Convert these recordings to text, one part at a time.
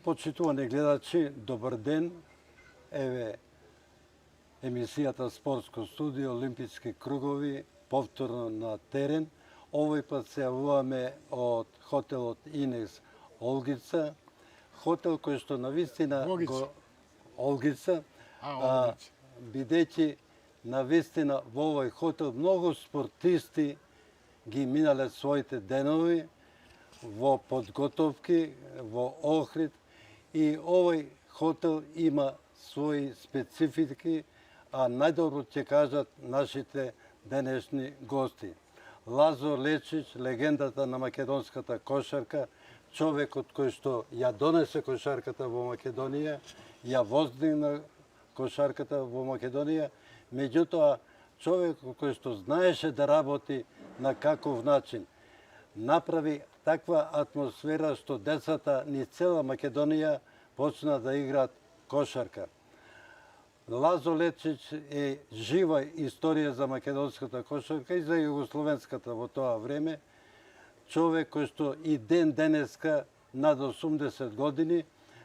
Почитувани гледачи, добар ден. Еве емисијата Спортско студио Олимписки кругови повторно на терен. Овој пат се јавуваме од хотелот Инекс Олгица, хотел кој што навистина Олгица, бидејќи навистина во овој хотел многу спортисти ги минале своите денови во подготовки, во Охрид, и овој хотел има своји специфики, а најдобро ќе кажат нашите денешни гости. Лазо Лечич, легендата на македонската кошарка, човекот кој што ја донесе кошарката во Македонија, ја воздигна кошарката во Македонија, меѓутоа човекот кој што знаеше да работи на каков начин, направи таква атмосфера што децата ни цела Македонија почна да играат кошарка. Лазо Лечич е жива историја за македонската кошарка и за југословенската во тоа време. Човек кој што и ден денеска над 80 години,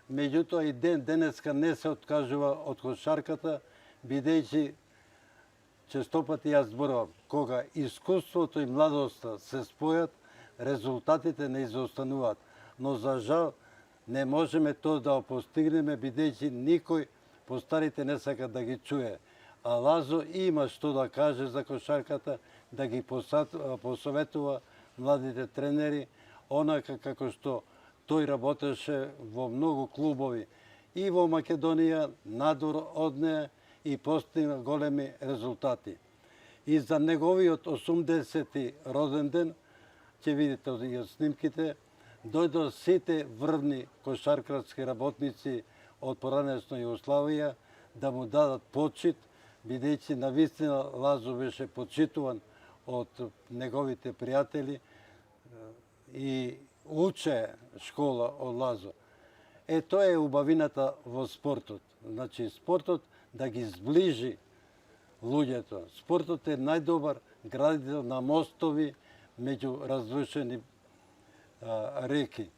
меѓутоа и ден денеска не се откажува од кошарката, бидејќи честопати јас зборувам, кога искуството и младоста се спојат, резултатите не изостануваат. Но за жал не можеме тоа да постигнеме, бидејќи никој по старите не сака да ги чуе. А Лазо има што да каже за кошарката, да ги посоветува младите тренери, онака како што тој работеше во многу клубови и во Македонија, надвор од неа, и постигна големи резултати. И за неговиот 80-ти роден ден, ќе видите од снимките, дојдо сите врвни кошаркарски работници од поранешна Југославија да му дадат почит, бидејќи навистина Лазо беше почитуван од неговите пријатели и уче школа од Лазо. Тоа е убавината во спортот. Значи, спортот да ги зближи луѓето. Спортот е најдобар градител на мостови меѓу разрушени реки.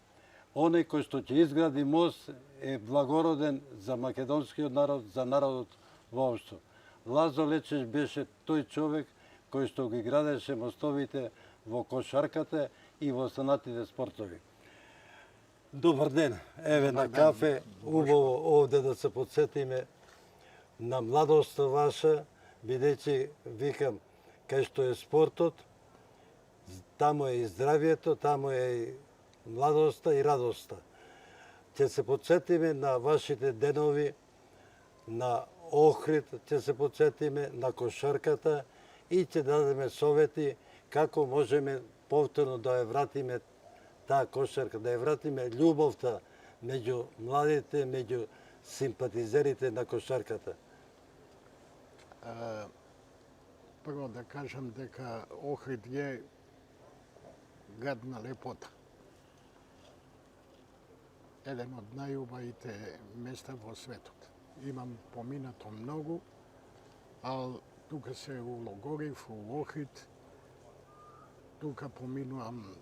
Оној кој што ќе изгради мост е благороден за македонскиот народ, за народот воопшто. Лазо Лечич беше тој човек кој што ги градеше мостовите во кошарката и во останатите спортови. Добар ден, еве на кафе, убаво овде да се подсетиме на младоста ваша, бидејќи, викам, кај што е спортот, таму е и здравието, таму е и младоста и радоста. Ќе се подсетиме на вашите денови, на Охрид, ќе се подсетиме на кошарката и ќе дадеме совети како можеме повторно да ја вратиме таа кошарка, да ја вратиме љубовта меѓу младите, меѓу симпатизерите на кошарката. Прво да кажам дека Охрид е град на лепота. Еден од најубавите места во светот. Имам поминато многу, а тука се улогорив у Охрид. Тука поминувам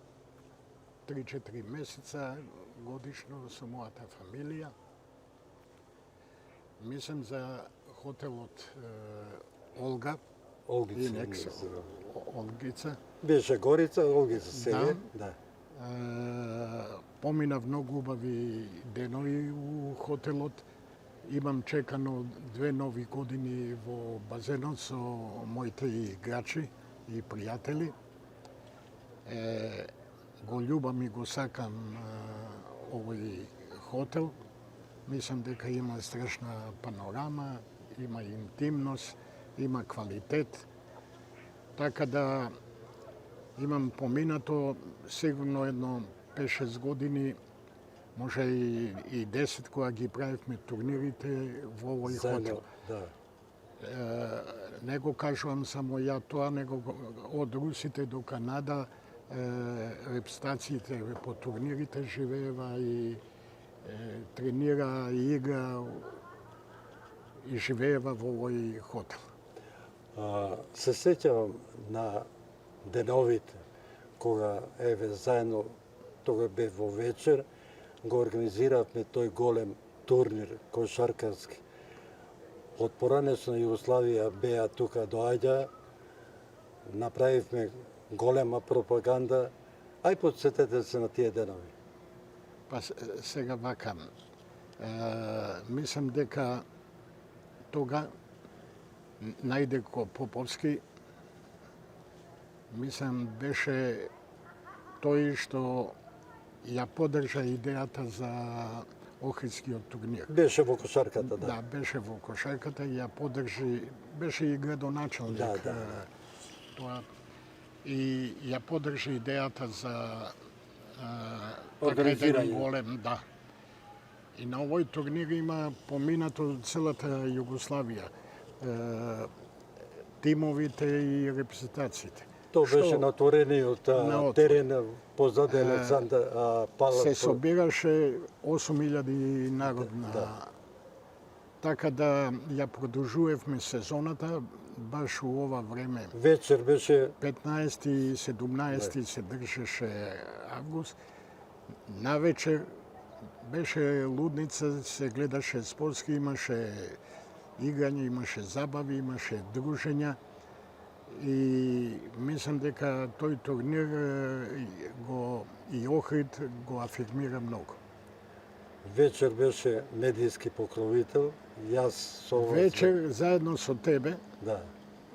3-4 месеца годишно со мојата фамилија. Мислам за хотелот Олга, Инекс, Олгица. Беше Горица, Олгица сега. Да. Поминав многу убави денови у хотелот. Имам чекано 2 нови години во базенот со моите играчи и пријатели. Го љубам и го сакам овој хотел. Мислам дека има страшна панорама, има интимност, има квалитет. Така да имам поминато сигурно едно 5-6 години, може и 10, кога ги правивме турнирите во овој хотел. Не го кажувам само ја тоа, него од русите до Канада репстациите по турнирите живеева и тренира и игра и живеева во овој хотел. Се сеќавам на деновите, кога еве заедно, тога бев во вечер, го организиравме тој голем турнир кошаркарски. Од поранешна Југославија беа тука доаѓа, направивме голема пропаганда, ај подсетете се на тие денови. Па сега вака, мислам дека тога Најдеко Поповски, мислам беше тој што ја поддржа идејата за Охридскиот турнир. Беше во кошарката, да. Да, беше во кошарката и ја поддржи, беше и градоначалник. Да. Тоа и ја поддржи идејата за Организирање. еден голем, да. И на овој турнир има поминато целата Југославија, тимовите и репрезентациите. Тоа беше на отворениот терен позади Александар Палат. Се собираше 8000 народ. Така да ја продолжувавме сезоната баш у ова време. Вечер беше 15 и 17 се држеше август. Навечер беше лудница, се гледаше спортски, имаше играње, имаше забави, имаше дружења. И мислам дека тој турнир и Охрид го афирмира многу. вечер беше медијски покровител. Јас со вас... Вечер заедно со тебе Да.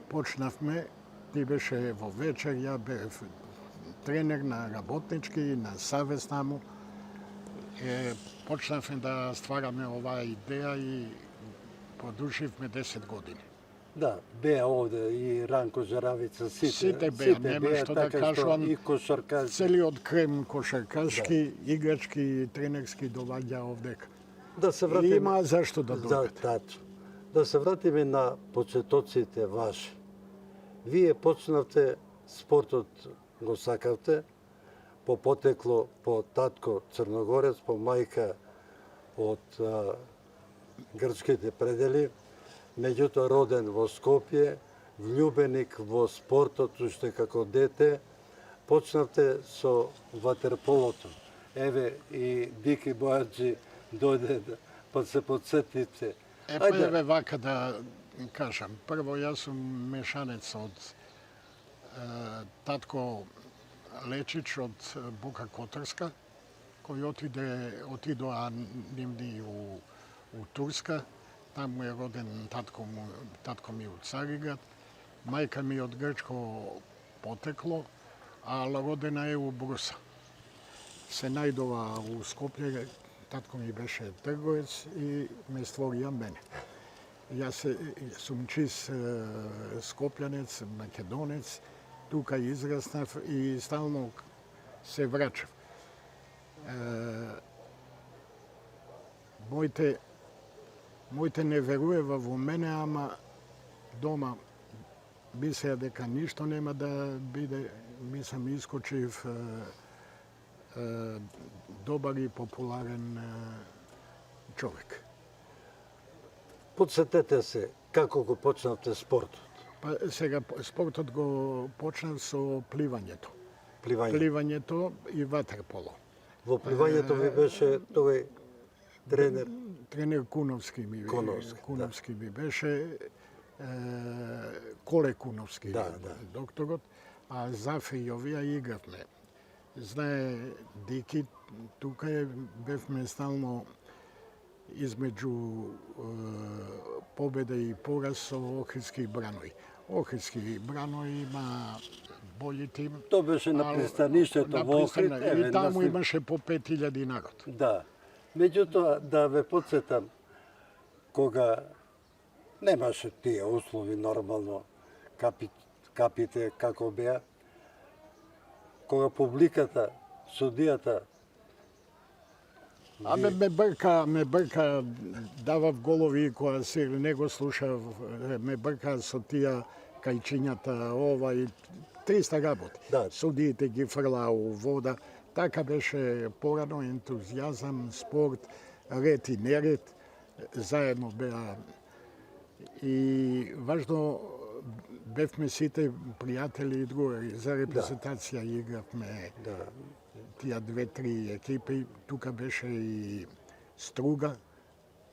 почнавме, ти беше во вечер, ја бев тренер на работнички, на savez таму. Почнавме да ствараме оваа идеја и продолживме 10 години. Да, беа овде и Ранко Жаравица, Сите беа, нема што да кажувам. И кошаркари. Целиот крем кошаркарски, играчки и тренерски доаѓа овдека. Да се И вратиме... има зашто да дојдат. Тачо. Да се вратиме на почетоците ваши. Вие почнавте спортот, го сакавте, по потекло по татко Црногорец, по мајка од грчките предели, меѓутоа роден во Скопје, влюбеник во спортот уште како дете, почнавте со ватерполото. Еве и Дики Бојаджи дојде па се подсетите. Па еве вака да кажам. Прво, јас сум мешанец од татко Лечич од Бока Котарска, кој отидоа нивни у Турска. Таму е роден татко ми у Цариград. Мајка ми од грчко потекло, а родена е у Бруса. Се најдова у Скопје, татко ми беше трговец и ме створија мене. Јас сум чист скопјанец, македонец, тука израснав и стално се врачав. Моите не веруева во мене, ама дома мислеа дека ништо нема да биде. Мислам, искочив добар и популарен човек. Подсетете се, како го почнавте спортот? Па сега спортот го почнав со пливањето. Пливање. Пливањето и ватерполо. Во пливањето ви беше тој тренер? Тренер Куновски ми Куновски, ми беше, Коле Куновски, Да. докторот, а Зафе и овие игравме. Знае Дики, тука бевме стално измеѓу победа и пораз со Охридски бранои. Охридски бранои има бољи тим. Тоа беше на пристаништето во Охрид. И таму имаше по 5000 народ. Да. Меѓутоа, да ве подсетам, кога немаше тие услови нормално, капите како беа, кога публиката, судијата Ме брка, давав голови која се не го слушав, ме брка со тие кајчињата, ова и 300 работи. Да. Судиите ги фрлаа у вода. Така беше порано ентузијазам, спорт, ред и неред, заедно беа. И важно, бевме сите пријатели и другари, за репрезентација игравме. Да. тие две-три екипи. Тука беше и Струга,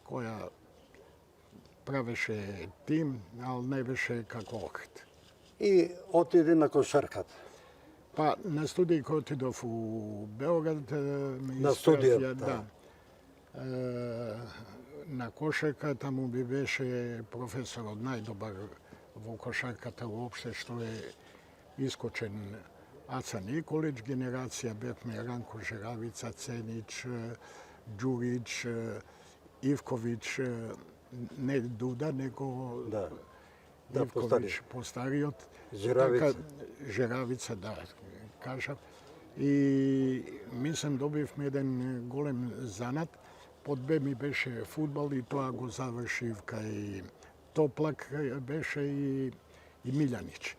која правеше тим, ал не беше како Охрид. И отиде на кошарката. Па на студија кој отидов у Белград, ме На студија, да. На кошарка таму би беше професорот најдобар во кошарката уопште, што е искочен Аца Николич, генерација бевме Ранко Жеравица, Ценич, Ѓурич, Ивковиќ, не Дуда, него Да. Да, Ивковиќ постариот. Жеравица. Жеравица, да, кажав. И мислам добивме еден голем занат. Под Б ми беше фудбал и тоа го завршив кај Топлак беше и Милјанич.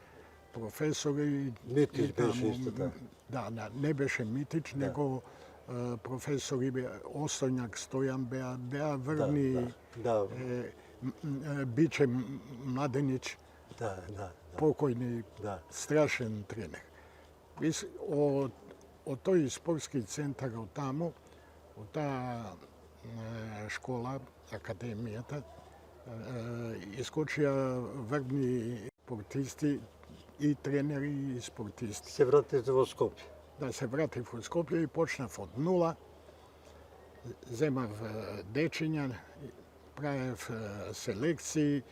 Професори Митич и таму, беше исто така. Да, не беше Митич, него професори Остоњак, Стојан беа врвни, Да, Биче Младенич, да. покојни, Да. страшен тренер. Од тој спортски центар од таму, од таа школа, академијата, искочија врвни спортисти и тренери и спортисти. Се вратите во Скопје. Да се вратив во Скопје и почнав од нула. Земав дечиња, правев селекции.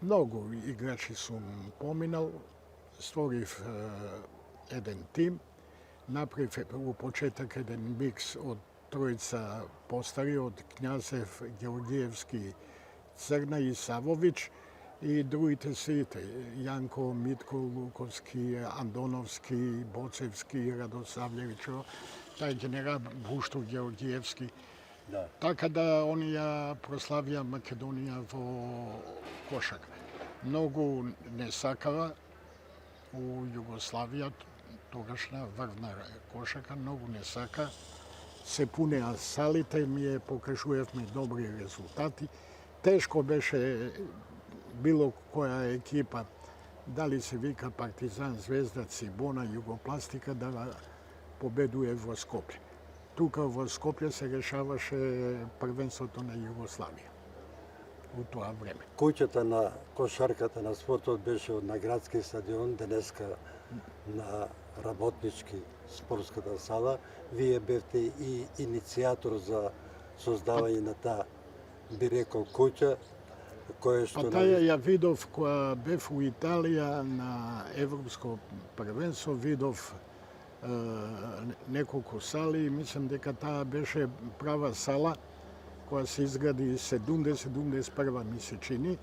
Многу играчи сум поминал, створив еден тим, направив у почеток еден микс од тројца постари, од Књазев, Георгиевски, Црна и Савовиќ и другите сите, Јанко, Митко, Луковски, Андоновски, Боцевски, Радосављевиќ, тај генерал Бушто Георгиевски. Да. Така да они ја прославија Македонија во кошак. Многу не сакава у Југославија, тогашна врвна кошака, многу не сака. Се пунеа салите, ми ја покажувавме добри резултати. Тешко беше било која екипа, дали се вика Партизан, Звезда, Цибона, Југопластика, да победуе во Скопје. Тука во Скопје се решаваше првенството на Југославија у тоа време. Куќата на кошарката на спортот беше на градски стадион, денеска на работнички спортската сала. Вие бевте и иницијатор за создавање на таа, би рекол, куќа, која што... Па таја ја видов кога бев у Италија на Европско првенство, видов неколку сали и мислам дека таа беше права сала која се изгради 71 ми се чини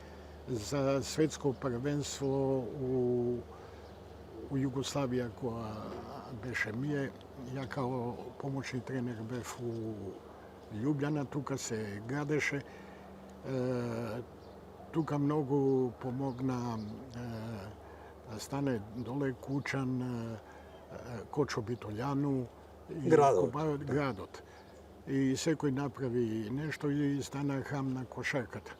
за светско првенство у Југославија која беше мие. Ја као помошни тренер бев у Љубљана, тука се градеше. Тука многу помогна да стане доле Кучан, Кочо Битолјану и градот. И секој направи нешто и стана храм на кошарката.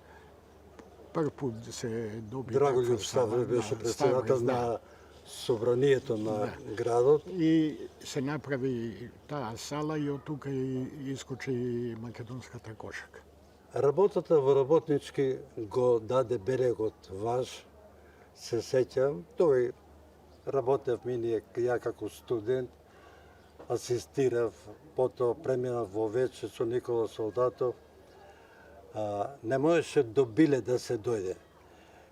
Прв пат се доби Драголјуб Ставре беше председател на собранието на градот. И се направи таа сала и од тука искочи македонската кошарка. Работата во работнички го даде берегот ваш, се сеќам. Тој работев ние, ја како студент, асистирав, потоа преминав во вече со Никола Солдатов. Не можеше до Биле да се дојде.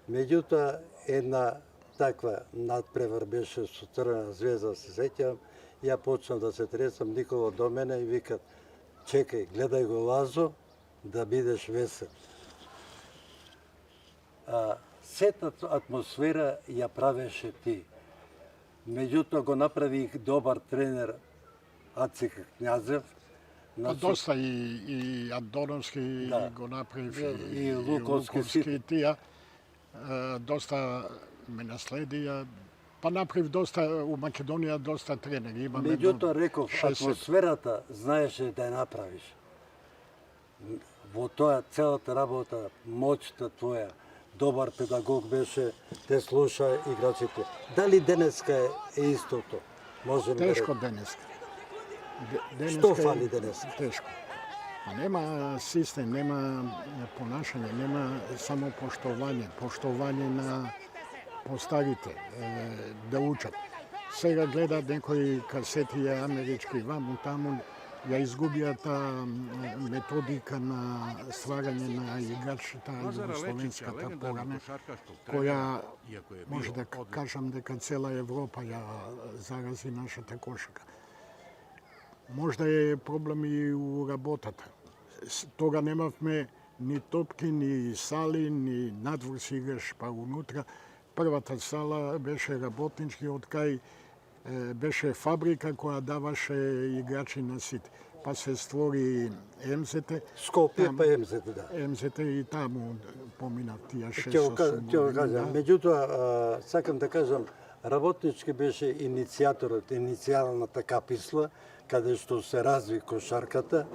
Меѓутоа, една таква надпревар беше со Црвена звезда, се сеќам. Ја почнав да се тресам, Никола до мене и викат: чекај, гледај го Лазо, да бидеш весел. Сета атмосфера ја правеше ти. Меѓутоа го направи добар тренер Ацик Књазев. Доста и Андоновски го направи, и Луковски тија. Доста ме наследија. Па направив доста, у Македонија доста тренери. Меѓутоа реков, атмосферата знаеше да ја направиш. Во тоа целата работа, моќта твоја, добар педагог беше, те слуша играчите. Дали денеска е истото? Можем Тешко да денеска. Што фали денеска? Тешко. А нема систем, нема понашање, нема само поштовање на постарите, да учат. Сега гледат некои касети амерички, ваму таму, ја изгубија таа методика на стварање на играчите југословенската поране, која може да кажам дека цела Европа ја зарази нашата кошарка. Можда е проблем и у работата. Тога немавме ни топки, ни сали, ни надвор си играш, па унутра. Првата сала беше работнички, од кај беше фабрика која даваше играчи на сите. Па се створи МЗТ. Скопје па МЗТ, да. МЗТ и таму поминав тие 6-8 Ќе го кажам. години. Меѓутоа, сакам да кажам, работнички беше иницијаторот, иницијалната каписла, каде што се разви кошарката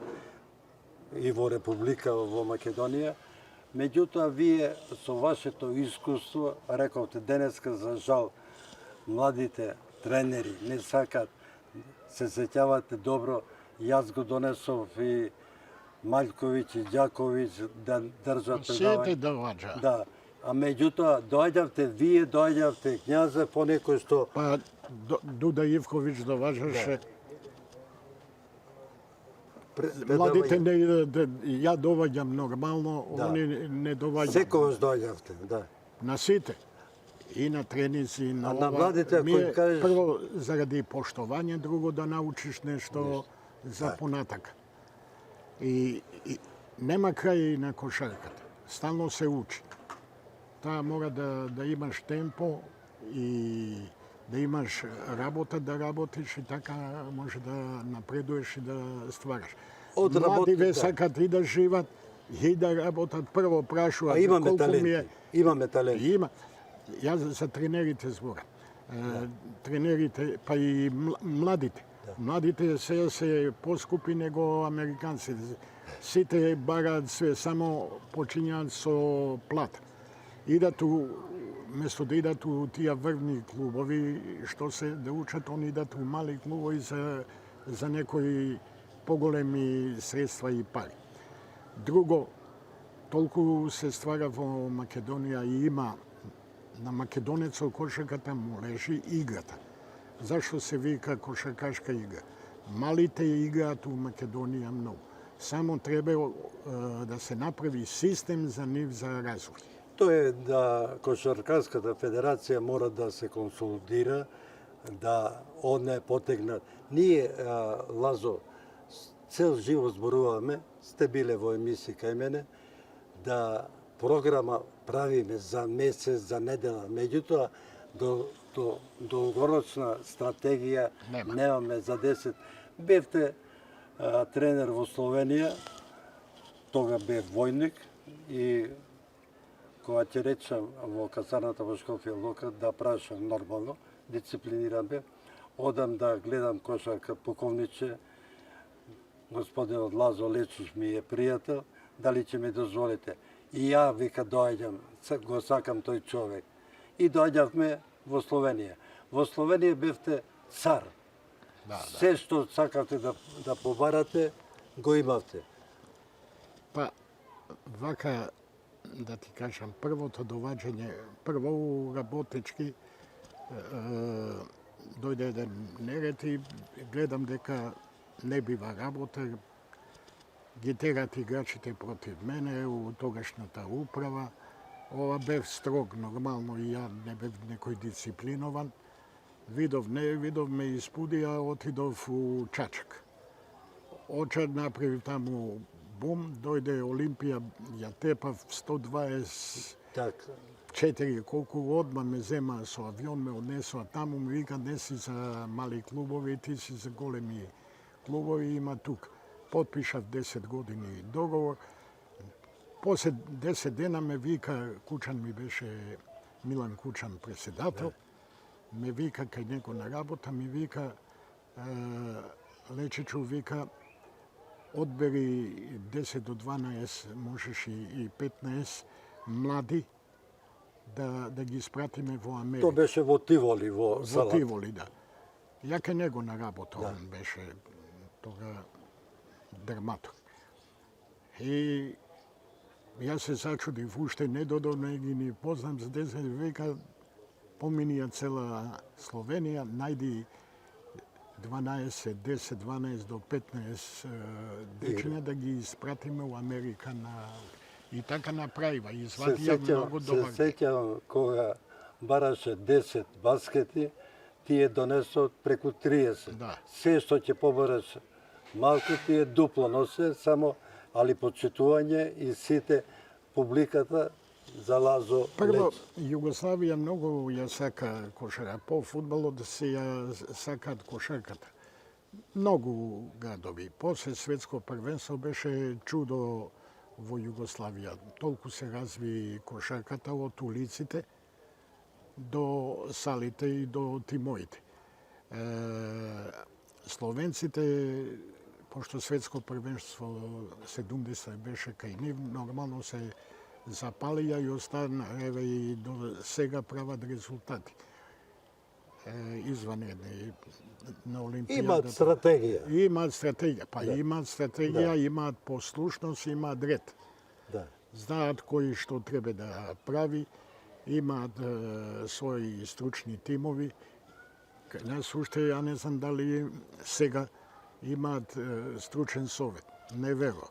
и во Република, во Македонија. Меѓутоа, вие со вашето искуство, рековте денеска, за жал, младите тренери не сакат, се сеќавате добро, јас го донесов и Маљковиќ и Ѓаковиќ да држат Сите доваѓа. Да, а меѓутоа вие доаѓавте књазе по некој што Па Дуда Ивковиќ доваѓаше. Младите не ја доваѓам нормално, Да. они не доваѓаат. секогаш доаѓавте, да. На сите. И на тренинзи, и на А на ова. младите, ако им кажеш- Прво, заради поштовање, друго да научиш нешто за понатак. И нема крај на кошарката. Стално се учи. Таа мора да имаш темпо и да имаш работа да работиш и така може да напредуеш и да ствараш. Од Младиве работите. сакат и да живат, и да работат. Прво прашуваат А имаме колку ми таленти. е. Имаме таленти. Има. Јас за тренерите зборам. Тренерите, па и младите. Младите сега се поскупи него американците. Сите бараат све, само почињаат со плата. Идат место да идат у тие врвни клубови, што се да учат, они идат у мали клубови за некои поголеми средства и пари. Друго, толку се ствара во Македонија и има на македонецот кошарката му лежи играта. Зашто се вика кошаркашка игра? Малите играат у Македонија многу. Само треба да се направи систем за нив за развој. Тоа е да Кошаркарската федерација мора да се консолидира, да одне потегнат. Ние, Лазо, цел живот зборуваме, сте биле во емисија кај мене, да програма правиме за месец, за недела. Меѓутоа, до долгорочна стратегија Нема. немаме за 10. Бевте тренер во Словенија, тога бев војник и кога ќе речам во касарната во Шкопје Лока да прашам нормално, дисциплиниран бев, одам да гледам кошарка полковниче, господинот Лазо Лечич ми е пријател, дали ќе ми дозволите. И ја вика доаѓам, го сакам тој човек. И доаѓавме во Словенија. Во Словенија бевте цар. Се што сакавте да побарате, го имавте. Па, вака, да ти кажам, првото доваѓање, прво работнички, дојде еден неред и гледам дека не бива работа, ги терат играчите против мене у тогашната управа. Ова бев строг, нормално, и ја не бев некој дисциплинован. Видов, не видов, ме испудија, отидов у Чачак. Очад направив таму бум, дојде Олимпија, ја тепав 124, Так, колку одма ме зема со авион, ме однесоа таму, ми вика, не си за мали клубови, ти си за големи клубови, има тук. Потпишав 10 години договор. После 10 дена ме вика, Кучан ми беше, Милан Кучан председател, ме вика кај него на работа, ми вика, Лечичу, вика, одбери 10 до 12, можеш и 15 млади, да ги испратиме во Америка. То беше во Тиволи, во Во Салат. Тиволи, да. Ја кај него на работа, он беше тога драматор. И јас се зачудив, уште не додо, не ги ни познам за 10 века, поминија цела Словенија, најди 12, 10, 12 до 15 дечиња да ги испратиме у Америка на... И така направива, Се извадија многу добар. се сеќавам кога бараше 10 баскети, тие донесот преку 30. Да. Се што ќе побараш малку тие дупло носе, само али почитување и сите публиката за Лазо Прво, Леч. Југославија многу ја сака кошара. По фудбалот се ја сакаат кошарката. Многу градови. После светско првенство беше чудо во Југославија. Толку се разви кошарката од улиците до салите и до тимоите. Словенците, пошто светско првенство 70 беше кај нив, нормално се запалија и останаа и до сега прават резултати. Изванредни на Олимпијадата. Имаат стратегија. Имаат стратегија, па Да. имаат стратегија, имаат послушност, имаат ред. Да. Знаат кој што треба да прави, имаат своји стручни тимови. Кај нас уште, ја не знам дали сега имаат стручен совет. Не верувам.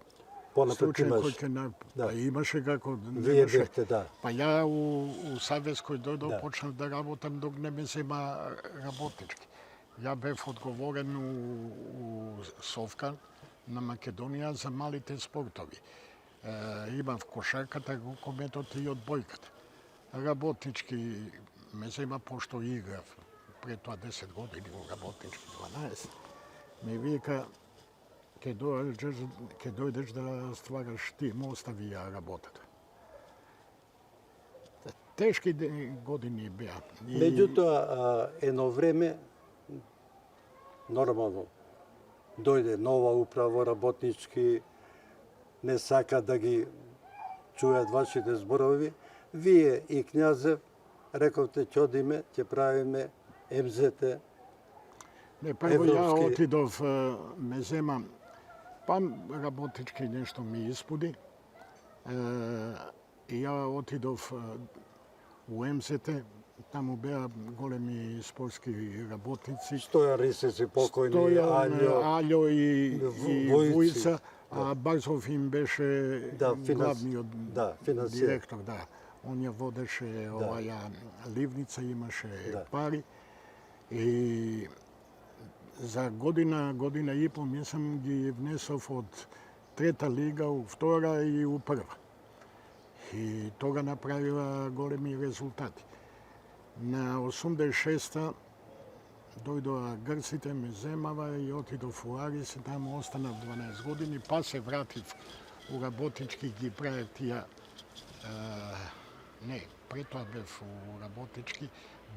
Понапред Стручен имаш. кој ќе Да. Па имаше како Вие немаше. бевте, да. Па ја у Савез кој дојдов Да. почнав да работам док не ме зема работнички. Ја бев одговорен у Совка на Македонија за малите спортови. Имав кошарката, рукометот и одбојката. Работнички ме зема пошто играв пред тоа 10 години у работнички 12. Ми вика ќе дојдеш да ствараш ти, ме остави ја работата. Тешки години беа. Меѓутоа, едно време, нормално, дојде нова управа работнички, не сака да ги чујат вашите зборови. Вие и Књазев рековте ќе одиме, ќе правиме МЗТ. Не, прво ја европски. отидов, ме зема, па работнички нешто ми испуди. И ја отидов у МЗТ, таму беа големи спортски работници. Стојан Рисеси покојни, Аљо и Војци. Војца, а Барзов им беше Да, главниот да, финансиер. директор, да. Он ја водеше оваја ливница, имаше Да. пари. И за година и пол, мислам, ги внесов од трета лига у втора и у прва. И тога направила големи резултати. На 86-та дојдоа грците, ме земава и отидов у Арис и таму останав 12 години, па се вратив у работнички, ги правев тие не, пред тоа бев у работнички.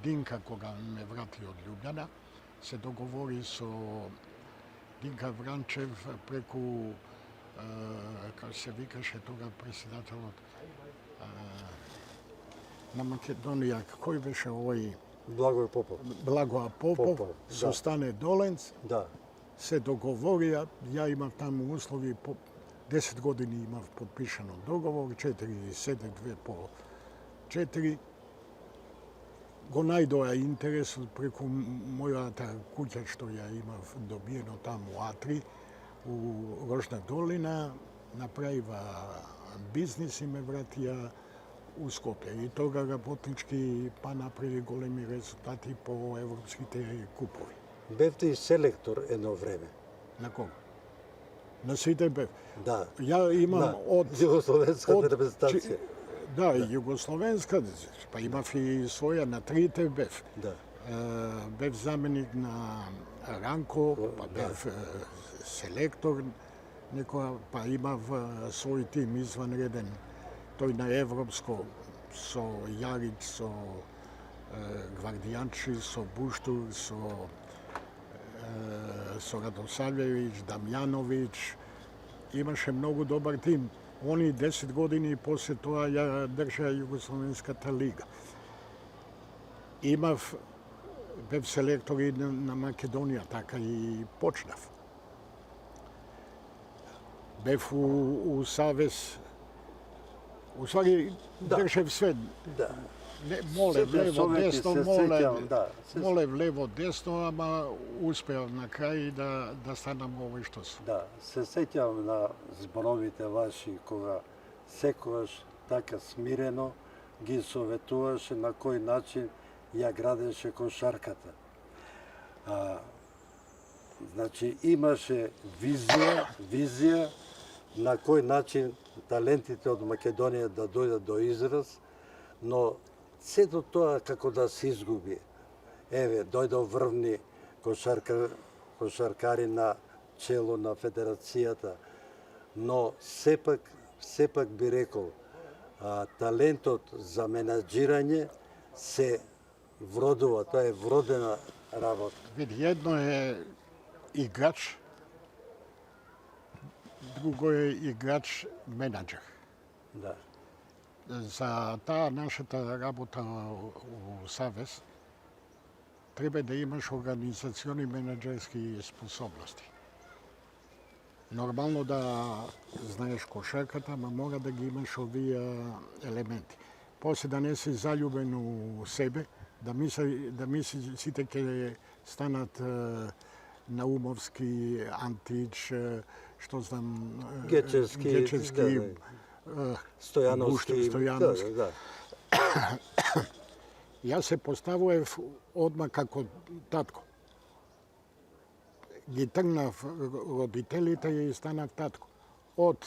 Динка, кога ме врати од Љубљана, се договори со Динка Вранчев преку, како се викаше тога председателот на Македонија, кој беше овој Благој Попов. Благоа Попов, Попов, со да. Стане Доленц, Да. се договорија, ја имав таму услови, 10 години имав подпишано договор, 4 седе, 2 по 4. Го најдоа интересот преку мојата куќа што ја имав добиено таму А3 у Рожна долина, направива бизнис и ме вратија у Скопје. И тога работнички па направи големи резултати по европските купови. Бевте и селектор едно време. На кого? На сите бев. Да. Ја имам Да. од Југословенската репрезентација. Да, југословенска, па имав и своја на трите бев. Да. Бев заменик на Ранко, па бев селектор некоја, па имав свој тим изванреден. Тој на европско со Јарич, со Гвардијанчи, со Буштур, со Радосавлевиќ, Дамјановиќ. Имаше многу добар тим. Они 10 години после тоа ја држа Југословенската лига. Бев селектор и на Македонија, така и почнав. Бев у Савез, уствари држев све. Да. Молев лево, десно, молев да, лево, десно, ама успеав на крај да станам овој што сум. Да, се сеќавам на зборовите ваши кога секогаш така смирено ги советуваше на кој начин ја градеше кошарката. Значи имаше визија на кој начин талентите од Македонија да дојдат до израз, но сето тоа како да се изгуби. Еве, дојдо врвни кошаркари на чело на федерацијата, но сепак би рекол, талентот за менаџирање се вродува, тоа е вродена работа. Види, едно е играч, друго е играч менаџер. Да. За таа нашата работа у Савез треба да имаш организациони менаџерски способности. Нормално да знаеш кошарката, ама мора да ги имаш овие елементи. После да не си заљубен у себе, да мисли сите ќе станат Наумовски, Антич, што знам, Гечевски, Стојановски. Да. Јас се поставував одма како татко. Ги тргнав родителите и станав татко. Од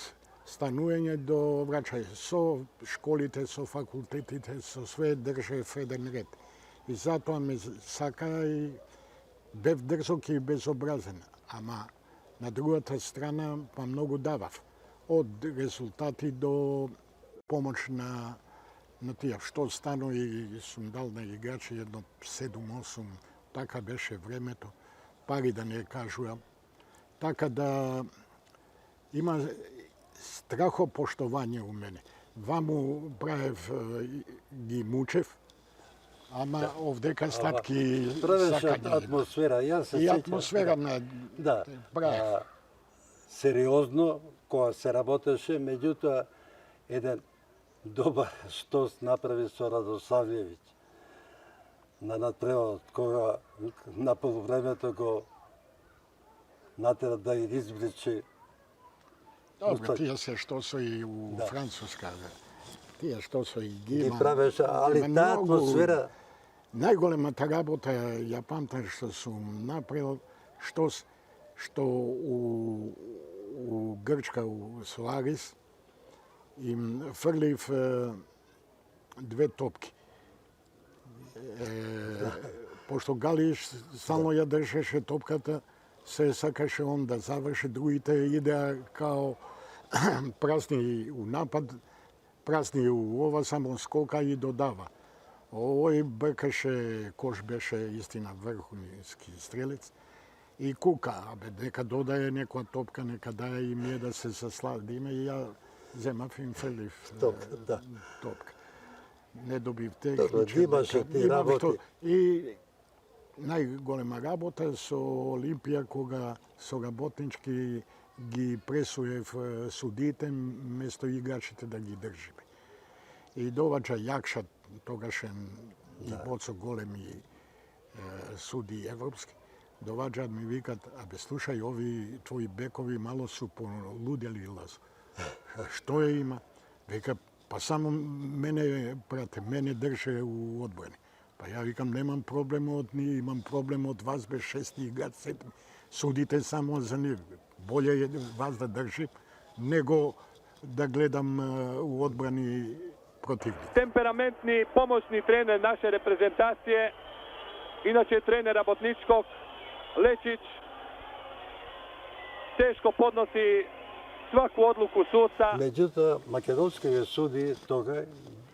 станување до враќање, со школите, со факултетите, со све држев еден ред. И затоа ме сака и бев дрзок и безобразен, ама на другата страна па многу давав. Од резултати до помош на тие. Што стано и сум дал на играчи едно 7-8, така беше времето, пари да не кажувам. Така да има страхопоштовање у мене. Ваму правев ги мучев, ама овдека статки сакање. Атмосфера, јас се и сеќам. атмосфера на Да. правев. Сериозно, кога се работеше, меѓутоа еден добар штос направи со Радосавлјевиќ на надпреводот, кога на полувремето го натера да извлече. Добро, тие се што со и у Француска. Тие што со и Ги правеше, али таа атмосфера. Најголемата работа ја памтам што сум направил, што у Грчка, у Соарис, им фрлив 2 топки. Пошто Галиш само ја држеше топката, се сакаше он да заврши, другите идеа као прасни у напад, прасни у ова, само скока и додава. Овој бркаше, кош беше истина врхунски стрелец, и кука, нека додае некоја топка, нека даја и ние да се засладиме, и ја земав им фрлив топка. Не добив техниче. Имаше ти работи. И најголема работа со Олимпија, кога со работнички ги пресуев судиите, место играчите да ги држиме. И доваѓа Јакша, тогашен и Боцо големи суди европски, доваѓаат ми викат, абе слушај, ови твои бекови мало су полудели Лазо. Што е има? Века, па само мене прате, мене држе у одбрани. Па ја викам, немам проблем од ние, имам проблем од вас, бе 6 играч, 7. Судите само за нив. Болje е вас да држим, него да гледам у одбрани противник. Темпераментни помошни тренер наше репрезентација, иначе тренер работничкog, Лечич, тешко подноси сваку одлуку судца. Меѓутоа, македонските суди тога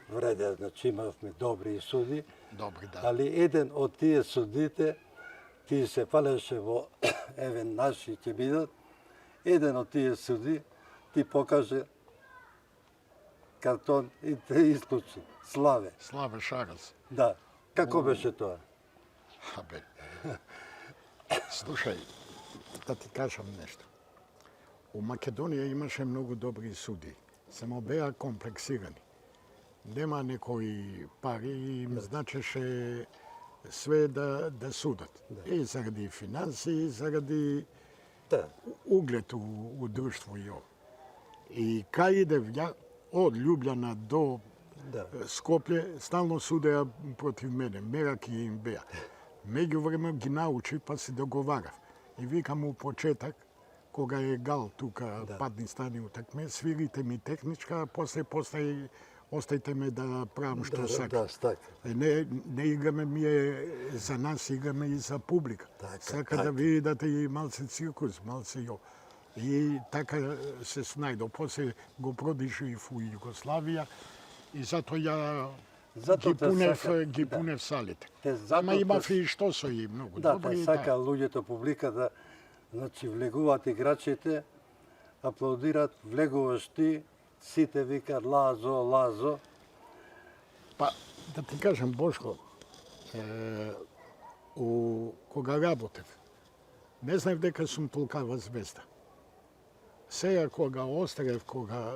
вреде, значи имавме добри суди, Добри, да. али еден од тие судите, ти се фалеше во, еве, наши ќе бидат, еден од тие суди, ти покаже картон и те исклучи. Славе. Славе Шараз. Да. Како беше тоа? Абе. Слушај, да ти кажам нешто. У Македонија имаше многу добри суди, само беа комплексирани. Нема некои пари и им значеше све да судат. И заради финанси, заради Да. углед у друштво и ово. И кај идев ја, од Љубљана до Да. Скопје, стално судеа против мене, мераки им беа. Меѓувреме ги научи, па се договарав. И викам у почеток, кога е гал тука падни стани утакме, свирите ми техничка, а после остајте ме да правам што сакам. Да, така. Не играме ние за нас, играме и за публика. Така, Сака така. да видите и малце циркус, малце јо. И така се снајдо. После го продишив у Југославија и затоа ја Затоа ги да. пунев салите. Те Ама затоа имав и што со и многу Да, добри. те сака луѓето, публиката, значи влегуваат играчите, аплодираат, влегуваш ти, сите викаат Лазо, Лазо. Па, да ти кажам, Бошко, кога работев, не знаев дека сум толкава звезда. Сега кога острев, кога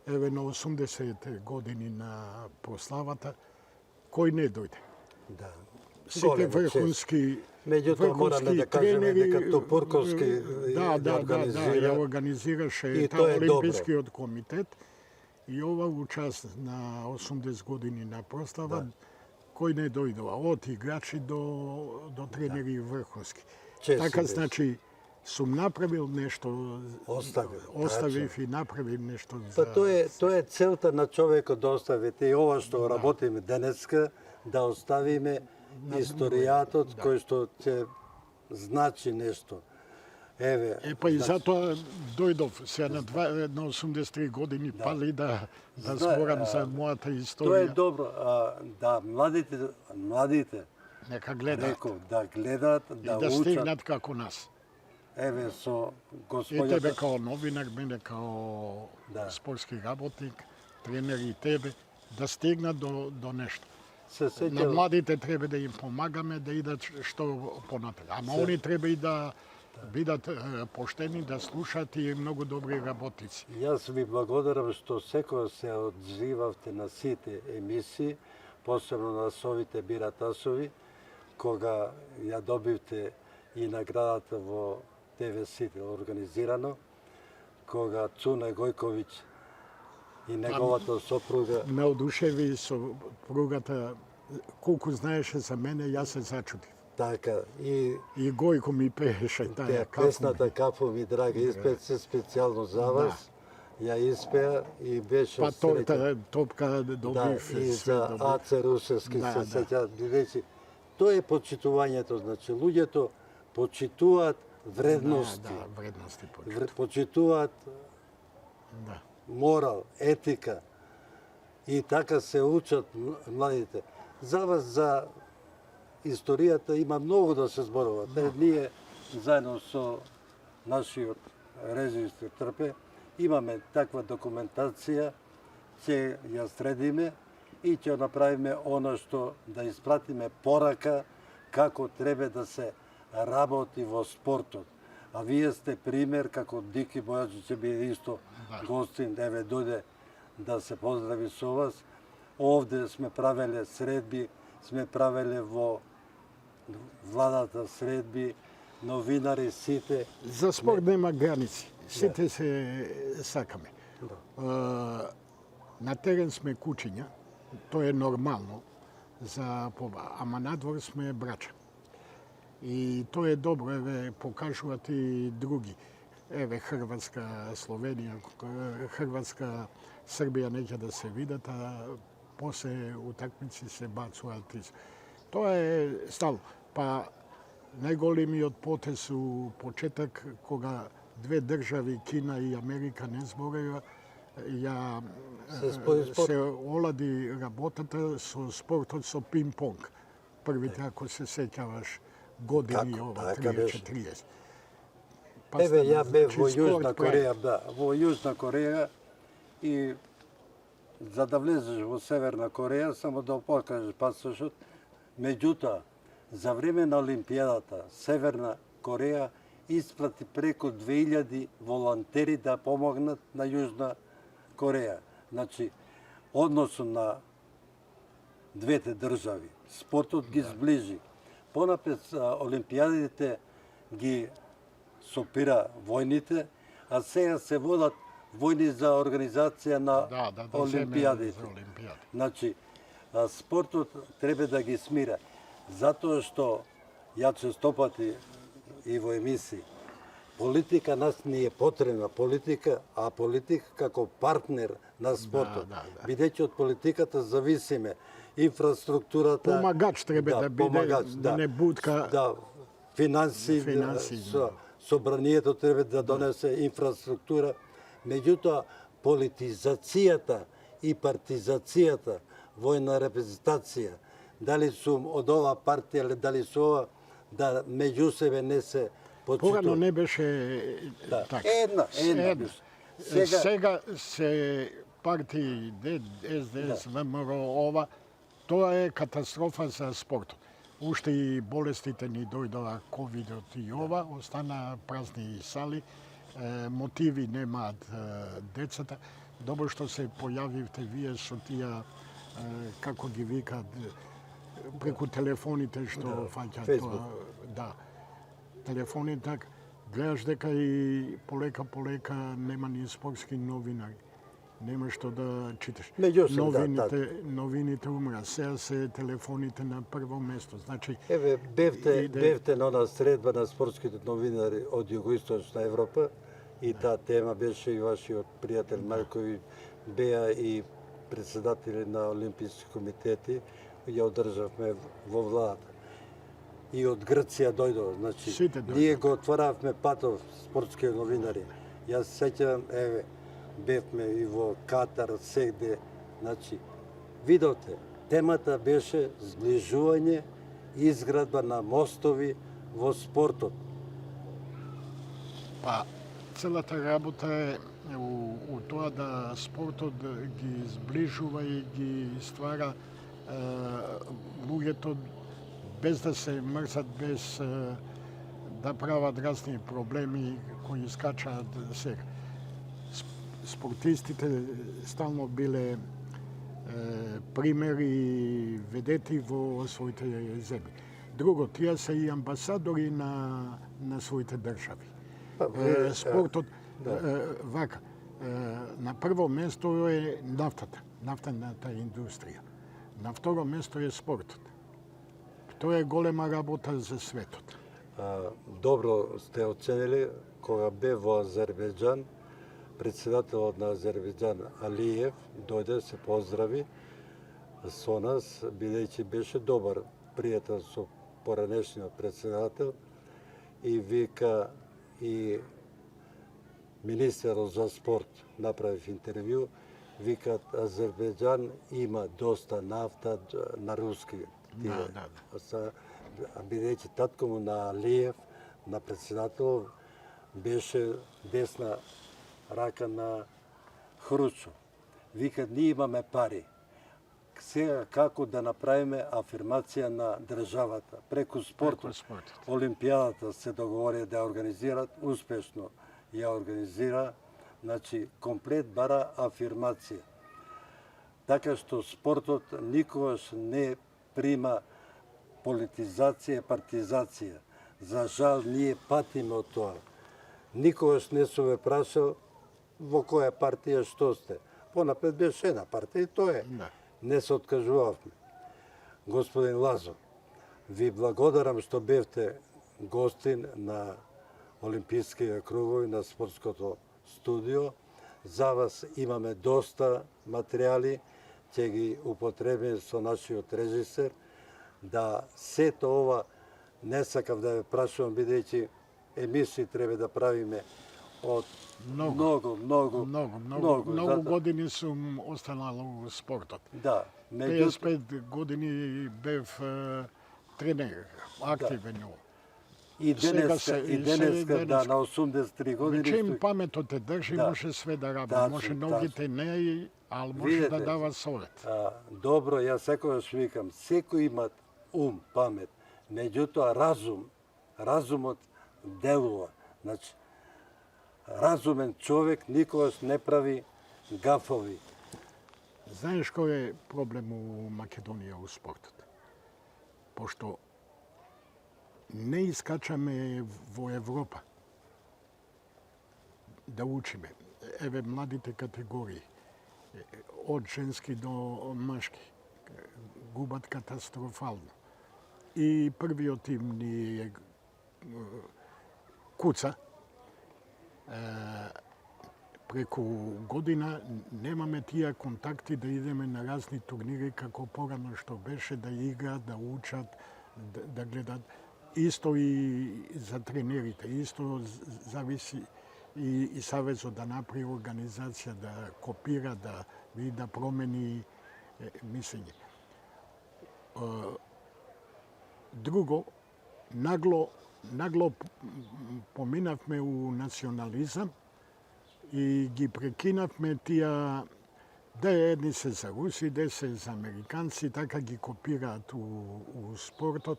еве на 80-те години на прославата, кој не дојде? Да. Сите Голема врхунски Меѓутоа мораме да кажеме дека Топурковски ја организира. организираше и та тоа е добро. Олимпискиот комитет и ова участ на 80 години на прослава, кој не дојдува, од играчи до тренери врховски. Често Така, беше. значи, сум направил нешто, оставив и направив нешто Па за... тоа е целта на човекот да оставите и ова што работиме денеска, да оставиме историјатот кој што ќе значи нешто. Еве. Па и затоа дојдов сега на 83 години, пали да зборам за мојата Тоа е историја. добро, да младите Нека гледаат реков, да гледаат, и да да учат. стигнат како нас. Еве со И тебе господјата. као новинар, мене као Да. спортски работник, тренер и тебе, да стигнат до нешто. Се На сеќавам, младите треба да им помагаме да идат што понатаму. Ама они треба и да бидат поштени, да слушаат и многу добри работници. јас ви благодарам што секој се одзивавте на сите емисии, посебно на Совите Биратасови, кога ја добивте и наградата во ТВ Сите организирано, кога Цуне Гојковиќ и неговата сопруга, Ме одушеви со пругата, колку знаеше за мене, јас се зачудив. така, и И Гојко ми пееше таа Те, кафу. песната Кафу ми драга испеа се специјално за вас. Ја испеа и беше Па среќен. топка Да, добив, и све за добив. Аце Русевски Да, се да. сеќа бидејќи тоа е почитувањето, значи луѓето почитуваат вредности, Да, вредности почитуваат. почитуваат Да. морал, етика и така се учат младите. За вас, за историјата има многу да се зборува. Ние заедно со нашиот режисер Трпе имаме таква документација, ќе ја средиме и ќе направиме она што да испратиме порака како треба да се работи во спортот. А вие сте пример како Дики Бојаджи ќе биде исто гостин, еве дојде да се поздрави со вас. Овде сме правеле средби, сме правеле во владата средби, новинари сите. За спорт нема граници. Сите се сакаме. На терен сме кучиња, тоа е нормално, ама надвор сме брача. И тоа е добро, еве, покажуваат и други. Еве, Хрватска, Словенија, Хрватска, Србија неќе да се видат, а после утакмици се бацуваат. Тоа е стало. Па најголемиот потез у почеток, кога две држави, Кина и Америка, не збореја, се олади работата со спортот со пинг-понг. Првите, ако се сеќаваш, години ова, 30-40. Еве, ја бев во спорт Јужна Кореја, да, во Јужна Кореја и за да влезеш во Северна Кореја, само да покажеш пасошот. Меѓутоа, за време на Олимпијадата, Северна Кореја исплати преку 2000 волонтери да помогнат на Јужна Кореја. Значи, односно на двете држави. Спортот ги сближи. Понапред Олимпијадите ги сопира војните, а сега се водат војни за организација на Олимпијадите. Значи, спортот треба да ги смира. Затоа што, ја честопати и во емисии, политика нас не е потребна, политика, а политика како партнер на спортот. Бидејќи од политиката зависиме инфраструктурата, помагач треба да биде, да не будка финанси, собранието треба да донесе инфраструктура. Меѓутоа, политизацијата и партизацијата, војна репрезентација, дали сум од ова партија или дали су ова, да меѓу себе не се почитува. Порано не беше така. Една. Сега се партии СДС, ВМРО, ова, тоа е катастрофа за спортот. Уште и болестите ни дојдоа, ковидот и ова, остана празни сали, мотиви немаат децата. Добро што се појавивте вие со тие, како ги викаат, преку телефоните што фаќаат тоа. Да, телефони така. Гледаш дека и полека нема ни спортски новинари. Нема што да читаш. Новините умра. Сега се телефоните на прво место. Значи, еве, бевте на она средба на спортските новинари од Југоисточна Европа и таа тема беше и вашиот пријател Маркови беа и председатели на Олимписки комитети. Ја одржавме во владата. И од Грција дојдо. Значи, ние го отворавме патов спортски новинари. Јас сеќавам, еве, бевме и во Катар, сегде. Значи, видовте, темата беше сближување, изградба на мостови во спортот. Па, целата работа е у тоа да спортот ги сближува и ги ствара луѓето без да се мрзат, без да прават разни проблеми кои скачаат сега. Спортистите стално биле примери ведети во своите земји. Друго, тие се и амбасадори на своите држави. Спортот, вака, на прво место е нафтата, нафтената индустрија. На второ место е спортот. Тоа е голема работа за светот. Добро сте оценили, кога бе во Азербејџан, председателот на Азербејџан Алиев дојде се поздрави со нас, бидејќи беше добар пријател со поранешниот председател и вика и министерот за спорт направив интервју, викат Азербејџан има доста нафта на руски. Бидејќи татко му на Алиев, на председател, беше десна рака на Хрушчов. Викат, ние имаме пари. Сега како да направиме афирмација на државата? Преку спортот. Олимпијадата се договори да ја организират, успешно ја организира, значи комплет бара афирмација. Така што спортот никогаш не прима политизација, партизација. За жал, ние патиме од тоа. Никогаш не сум ве прашал во која партија што сте. Понапред беше една партија и тоа е. Не се откажувавме. Господин Лазо, ви благодарам што бевте гостин на Олимписките кругови, на спортското студио. За вас имаме доста материјали, ќе ги употребиме со нашиот режисер, да сето ова не сакав да ве прашувам, бидејќи емисии треба да правиме од многу години сум останал у спортот. Да, 55 години бев тренер, активен. И денеска, да, на 83 години. Вече им паметот те држи, Да. може све да работи. Тачно, Може ногите не, ал може Видете, да дава совет. Добро, јас секогаш викам, секој има ум, памет, меѓутоа разумот делува. Значи, разумен човек никогаш не прави гафови. Знаеш кој е проблем у Македонија у спортот? Пошто не искачаме во Европа да учиме. Еве младите категории, од женски до машки, губат катастрофално. И првиот тим ни е куца. Преку година немаме тие контакти да идеме на разни турнири како порано што беше, да играат, да учат, да гледат. Исто и за тренерите, исто зависи и Савезот да направи организација, да копира, да промени мислење. Друго, нагло поминавме у национализам и ги прекинавме тие, да едни се за руси, да се за американци, така ги копираат у спортот.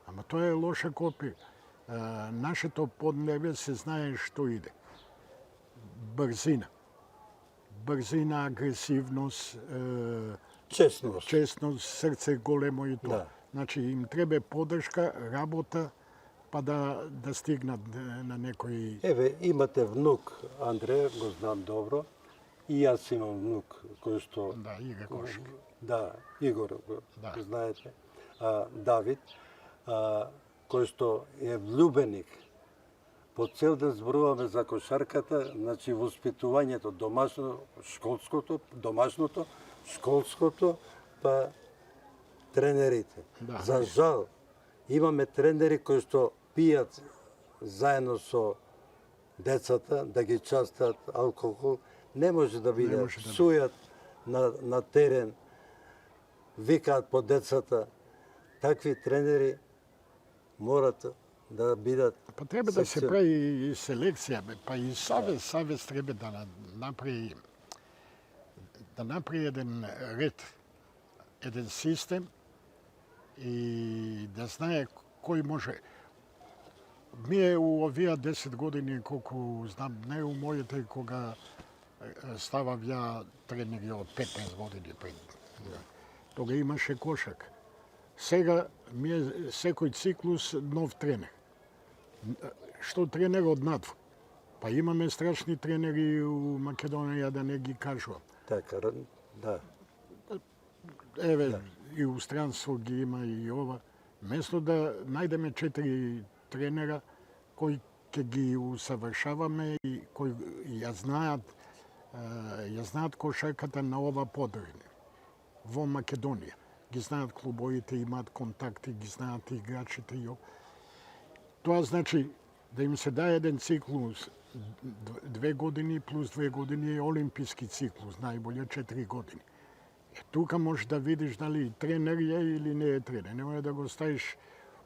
Ама тоа е лоша копија. Нашето поднебе се знае што иде. Брзина, агресивност, честност, срце големо и тоа. Да. Значи им треба поддршка, работа, па да стигнат на некој... Еве, имате внук, Андре, го знам добро. И јас имам внук кој што... Да, игра кошки. Да, Игор, го Да. знаете. Давид, кој што е влюбеник. По цел да зборуваме за кошарката, значи воспитувањето, школското, па тренерите. Да. За жал, имаме тренери кои што пијат заедно со децата, да ги частат алкохол, не може да биде, псујат на терен, викаат по децата. Такви тренери морат да бидат... Па треба да се прави и селекција, па и Савез треба да направи еден ред, еден систем и да знае кој може. Ние у овие 10 години, колку знам, не у моите, кога ставав ја тренери од 15 години пред. Тога имаше кошак. Сега ми е секој циклус нов тренер. Што тренер од надвор? Па имаме страшни тренери у Македонија, да не ги кажувам. Така, да. Еве, и у странство ги има и ова. Место да најдеме 4 тренера кои ќе ги усавршаваме и кои ја знаат кошарката на ова подржина. Во Македонија. Ги знаат клубовите, имаат контакти, ги знаат играчите и ова. Тоа значи да им се даде еден циклус 2 години плюс 2 години е олимписки циклус, најболje 4 години. Тука можеш да видиш дали тренер е или не е тренер. Не може да го ставиш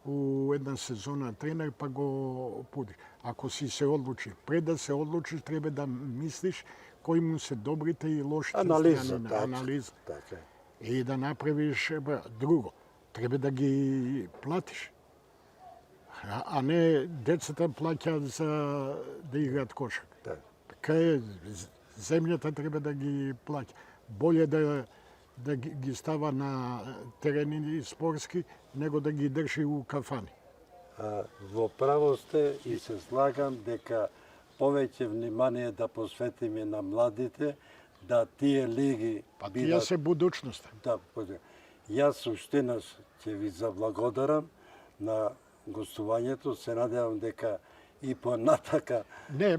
у една сезона тренер па го пудиш. Ако си се одлучи, пред да се одлучиш треба да мислиш кои му се добрите и лошите страни на анализа. Така. И да направиш друго. Треба да ги платиш. А не децата плаќаат за да играат кошак. Кај земјата треба да ги плаќа. Боле да ги става на терени спортски, него да ги држи у кафани. Во право сте и се слагам дека повеќе внимание да посветиме на младите, да тие лиги Па тие се будучноста. Да, јас уштенаш ќе ви заблагодарам на гостувањето, се надевам дека и понатака... Не,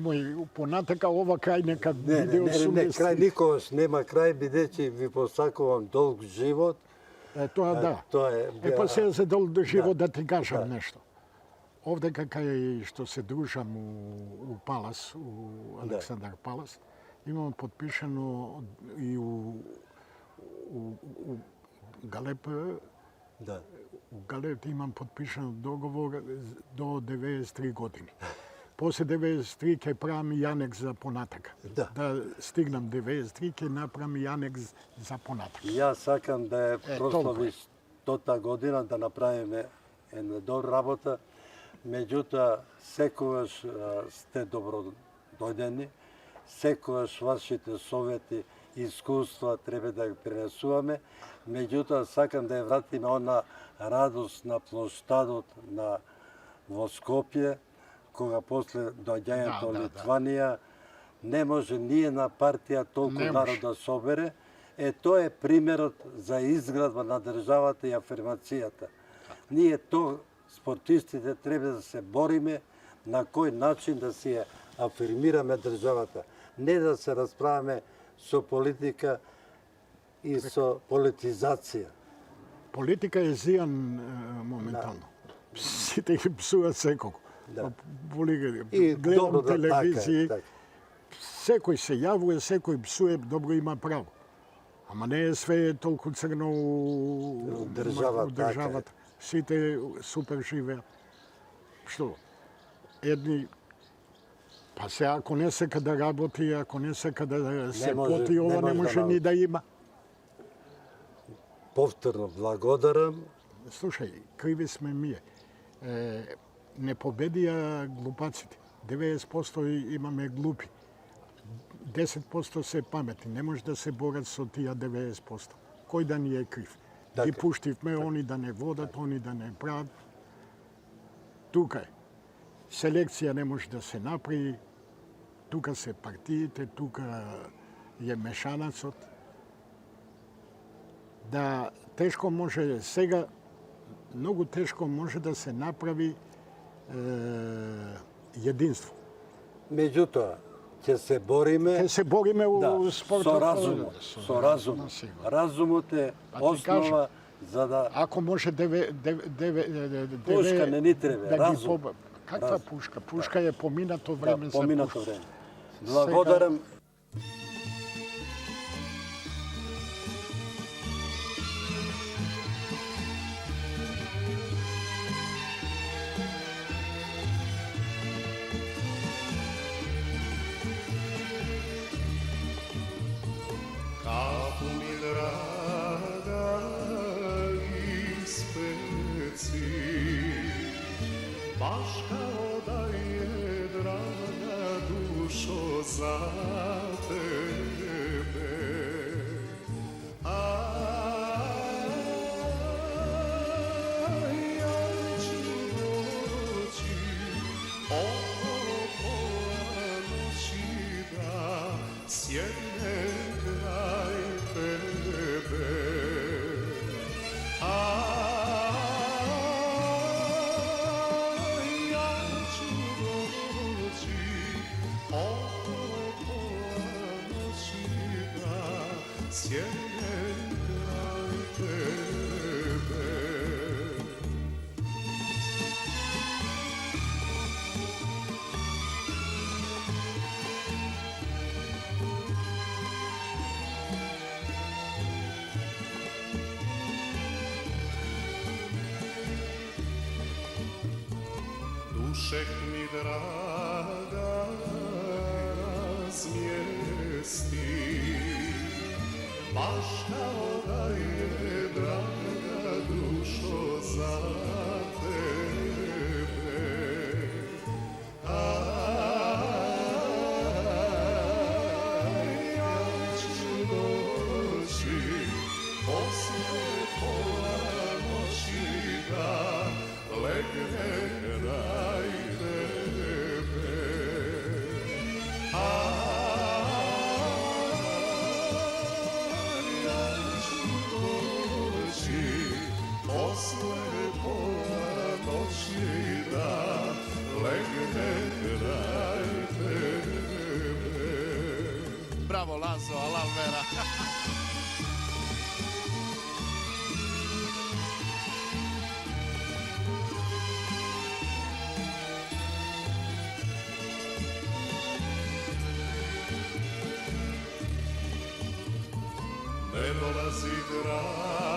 понатака ова крај нека биде 80. Не, крај никогаш нема крај, бидејќи ви посакувам долг живот. Тоа да. Па сега за долг живот да ти кажам нешто. Овде кај што се дружам у Палас, у Александар Палас, имам подпишано и у Галеп, U Galeti imam potpišan dogovor do 93 godine. Posle 93 ke pravim i aneks za ponatak. Da stignem 93 ke napravim i aneks za ponatak. Ja sakam da je toliko proslavi 100 година да направиме една добра работа. Меѓутоа, секогаш сте добродојдени, секогаш вашите совети и искуства треба да ги пренесуваме. Меѓутоа, сакам да ја вратиме она радост на площадот во Скопје, кога после доаѓањето од Литванија не може ни една партија толку народ да собере. Тоа е примерот за изградба на државата и афирмацијата. Ние спортистите треба да се бориме на кој начин да си афирмираме државата. Не да се расправаме со политика и со политизација. Политика е зијан моментално. Сите ги псуваат секого. Гледам телевизија, секој се јавува, секој псуе, добро има право. Ама не е све толку црно у државата. Сите супер живеат. Што? Едни, па се ако не сека да работи, ако не сека да се поти, ова не може ни да има. Повторно благодарам. Слушај, криви сме ние. Не победија глупаците. 90% имаме глупи. 10% се паметни. Не може да се борат со тие 90%. Кој да ни е крив? Ги пуштивме, они да не водат, они да не прават. Тука е. Селекција не може да се направи. Тука се партиите, тука е мешанацот. Да, тешко може сега, многу тешко може да се направи единство. Меѓутоа, ќе се бориме. Ќе се бориме у спортот. Со разум. Со разум. Разумот е основа за да... Ако може пушка не ни треба, разум. Каква пушка? Пушка е поминато време за поминато време. Благодарам. Kapu mi draga ispeci, baš kao da je draga dušo za tebe. A ja ću doći oko pola noći da sjednem kraj tebe. A ja ću doći oko pola noći da sjednem kraj tebe. Dušek mi draga razmjesti, baš kao da je draga dušo za tebe. A ja ću doći posle pola noći da legnem kraj tebe. A ja ću doći posle pola noći da legnem kraj tebe. Bravo Lazo, Alalvera. Ne dolazi draga